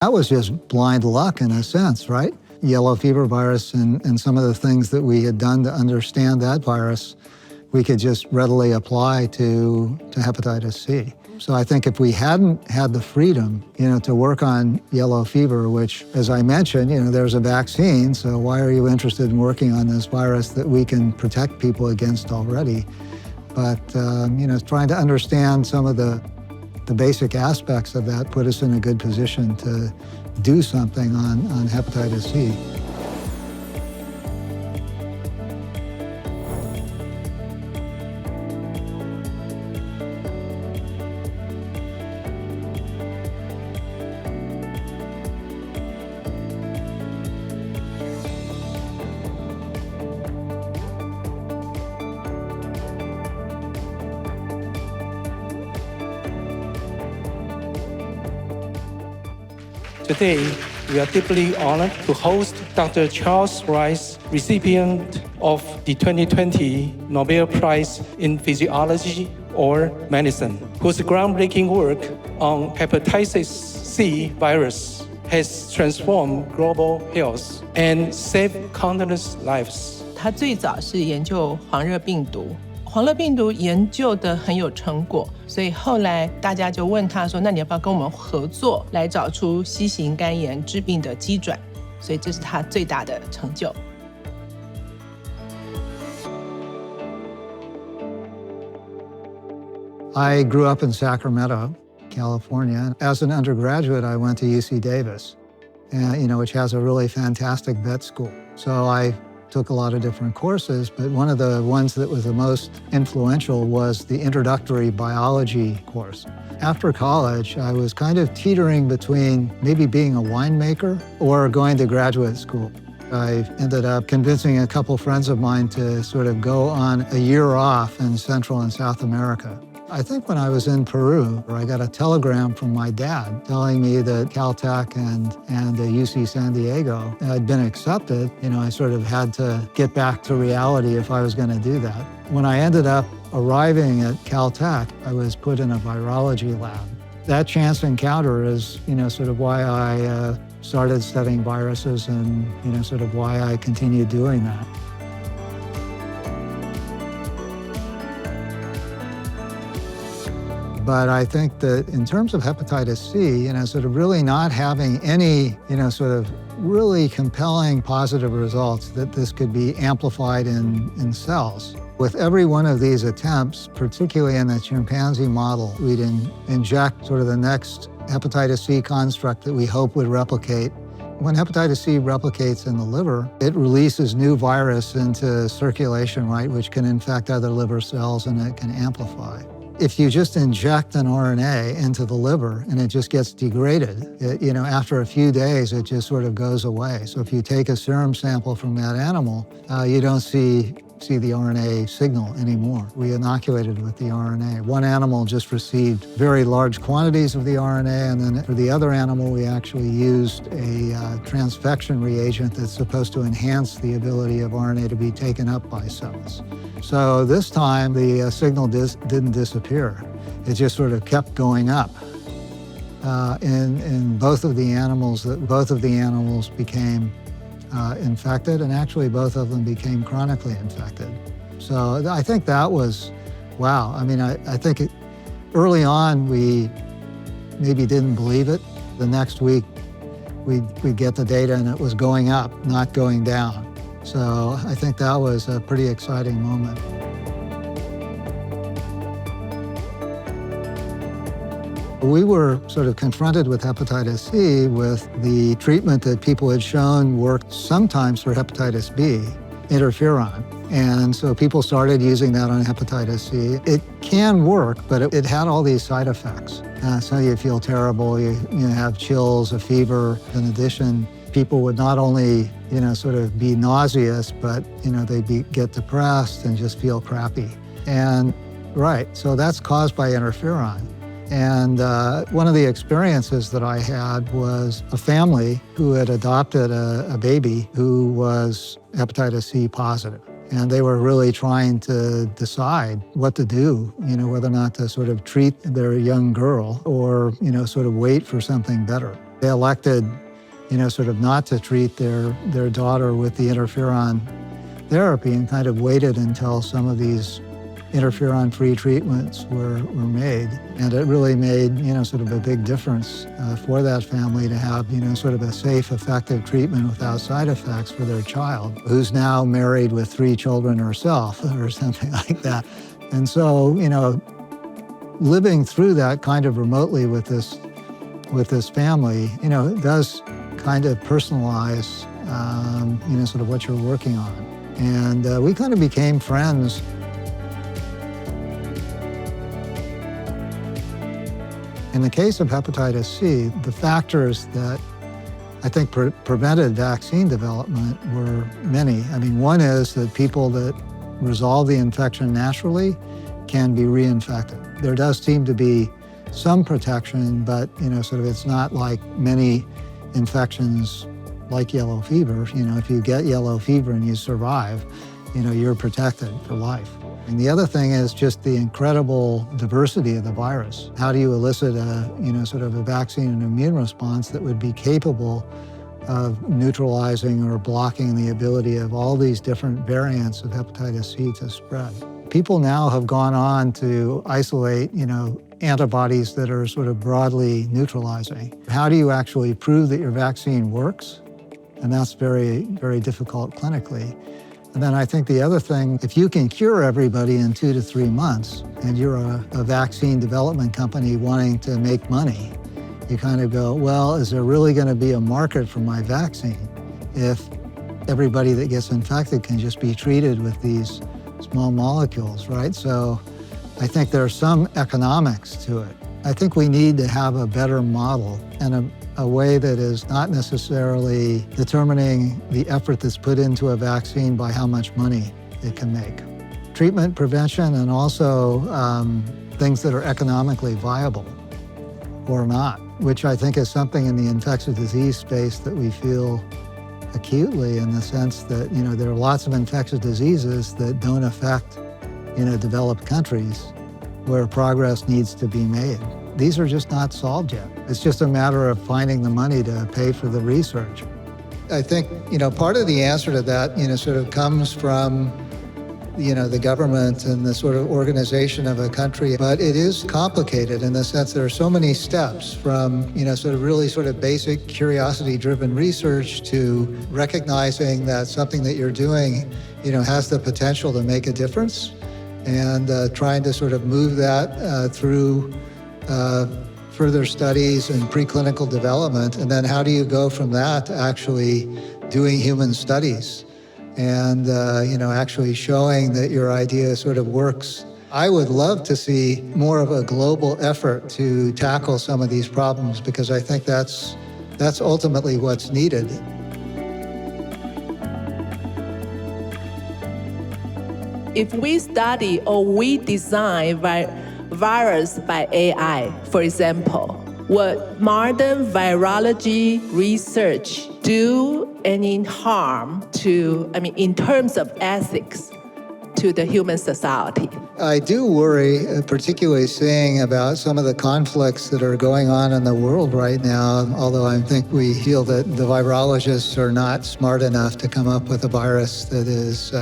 That was just blind luck in a sense, right? Yellow fever virus and some of the things that we had done to understand that virus, we could just readily apply to hepatitis C. So I think if we hadn't had the freedom, to work on yellow fever, which, as I mentioned, there's a vaccine, so why are you interested in working on this virus that we can protect people against already? But, trying to understand some of the basic aspects of that put us in a good position to do something on hepatitis C. Today, we are deeply honored to host Dr. Charles Rice, recipient of the 2020 Nobel Prize in Physiology or Medicine, whose groundbreaking work on hepatitis C virus has transformed global health and saved countless lives. 他最早是研究黄热病毒。黄热病毒研究的很有成果，所以后来大家就问他说，那你要不要跟我们合作来找出C型肝炎致病的机转，所以这是他最大的成就。I grew up in Sacramento, California. As an undergraduate, I went to UC Davis, which has a really fantastic vet school. So I took a lot of different courses, but one of the ones that was the most influential was the introductory biology course. After college, I was kind of teetering between maybe being a winemaker or going to graduate school. I ended up convincing a couple friends of mine to sort of go on a year off in Central and South America. I think when I was in Peru, I got a telegram from my dad telling me that Caltech and UC San Diego had been accepted. I sort of had to get back to reality if I was going to do that. When I ended up arriving at Caltech, I was put in a virology lab. That chance encounter is, sort of why I started studying viruses and, sort of why I continue doing that. But I think that in terms of hepatitis C, sort of really not having any, sort of really compelling positive results, that this could be amplified in cells. With every one of these attempts, particularly in the chimpanzee model, we'd inject sort of the next hepatitis C construct that we hope would replicate. When hepatitis C replicates in the liver, it releases new virus into circulation, right, which can infect other liver cells and it can amplify. If you just inject an RNA into the liver and it just gets degraded, after a few days, it just sort of goes away. So if you take a serum sample from that animal, you don't see the RNA signal anymore. We inoculated with the RNA. One animal just received very large quantities of the RNA, and then for the other animal, we actually used a transfection reagent that's supposed to enhance the ability of RNA to be taken up by cells. So this time, the signal didn't disappear. It just sort of kept going up. In both of the animals became infected, and actually both of them became chronically infected. So I think that was, wow. I mean, I think early on we maybe didn't believe it. The next week we'd get the data and it was going up, not going down. So I think that was a pretty exciting moment. We were sort of confronted with hepatitis C with the treatment that people had shown worked sometimes for hepatitis B, interferon. And so people started using that on hepatitis C. It can work, but it had all these side effects. So you feel terrible, you have chills, a fever. In addition, people would not only, sort of be nauseous, but, they'd get depressed and just feel crappy. And right, so that's caused by interferon. And one of the experiences that I had was a family who had adopted a baby who was hepatitis C positive. And they were really trying to decide what to do, whether or not to sort of treat their young girl or, sort of wait for something better. They elected, sort of not to treat their daughter with the interferon therapy and kind of waited until some of these interferon-free treatments were made. And it really made, sort of a big difference for that family to have, sort of a safe, effective treatment without side effects for their child, who's now married with 3 children herself or something like that. And so, living through that kind of remotely with this family, it does kind of personalize, sort of what you're working on. And we kind of became friends. In the case of hepatitis C, the factors that I think prevented vaccine development were many. I mean, one is that people that resolve the infection naturally can be reinfected. There does seem to be some protection, but sort of it's not like many infections like yellow fever. If you get yellow fever and you survive, you're protected for life. And the other thing is just the incredible diversity of the virus. How do you elicit sort of a vaccine and immune response that would be capable of neutralizing or blocking the ability of all these different variants of hepatitis C to spread? People now have gone on to isolate, antibodies that are sort of broadly neutralizing. How do you actually prove that your vaccine works? And that's very, very difficult clinically. And then I think the other thing, if you can cure everybody in 2 to 3 months, and you're a vaccine development company wanting to make money, you kind of go, well, is there really going to be a market for my vaccine if everybody that gets infected can just be treated with these small molecules, right? So I think there's some economics to it. I think we need to have a better model and a way that is not necessarily determining the effort that's put into a vaccine by how much money it can make. Treatment, prevention, and also things that are economically viable or not, which I think is something in the infectious disease space that we feel acutely, in the sense that, there are lots of infectious diseases that don't affect, developed countries where progress needs to be made. These are just not solved yet. It's just a matter of finding the money to pay for the research. I think, part of the answer to that, sort of comes from, the government and the sort of organization of a country. But it is complicated in the sense there are so many steps from, sort of really sort of basic curiosity-driven research to recognizing that something that you're doing, has the potential to make a difference, and trying to sort of move that through further studies and preclinical development. And then how do you go from that to actually doing human studies and, actually showing that your idea sort of works? I would love to see more of a global effort to tackle some of these problems, because I think that's ultimately what's needed. If we study or we design virus by AI, for example, would modern virology research do any harm to, in terms of ethics, to the human society? I do worry, particularly seeing about some of the conflicts that are going on in the world right now, although I think we feel that the virologists are not smart enough to come up with a virus that is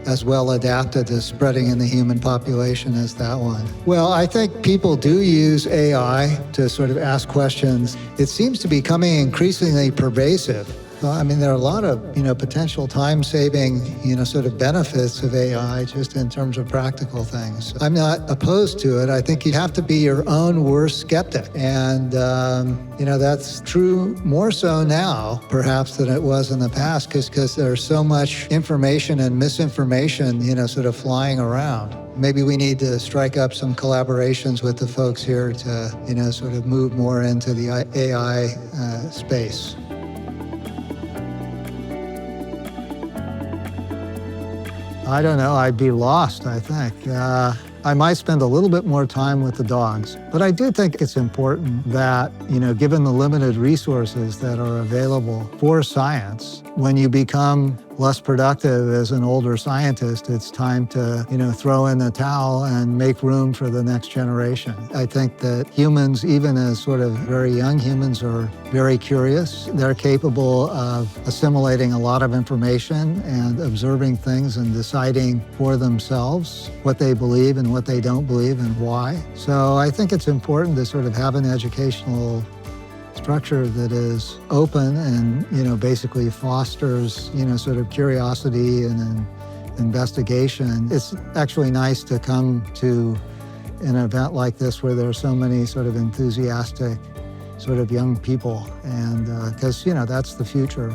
as well adapted to spreading in the human population as that one. Well, I think people do use AI to sort of ask questions. It seems to be becoming increasingly pervasive. There are a lot of, potential time-saving, sort of benefits of AI just in terms of practical things. I'm not opposed to it. I think you have to be your own worst skeptic. And, that's true more so now, perhaps, than it was in the past, because there's so much information and misinformation, sort of flying around. Maybe we need to strike up some collaborations with the folks here to, sort of move more into the AI space. I don't know, I'd be lost, I think. I might spend a little bit more time with the dogs, but I do think it's important that, given the limited resources that are available for science, when you become less productive as an older scientist. It's time to, throw in the towel and make room for the next generation. I think that humans, even as sort of very young humans, are very curious. They're capable of assimilating a lot of information and observing things and deciding for themselves what they believe and what they don't believe and why. So I think it's important to sort of have an educational structure that is open and, basically fosters, sort of curiosity and investigation. It's actually nice to come to an event like this where there are so many sort of enthusiastic sort of young people, and because, that's the future.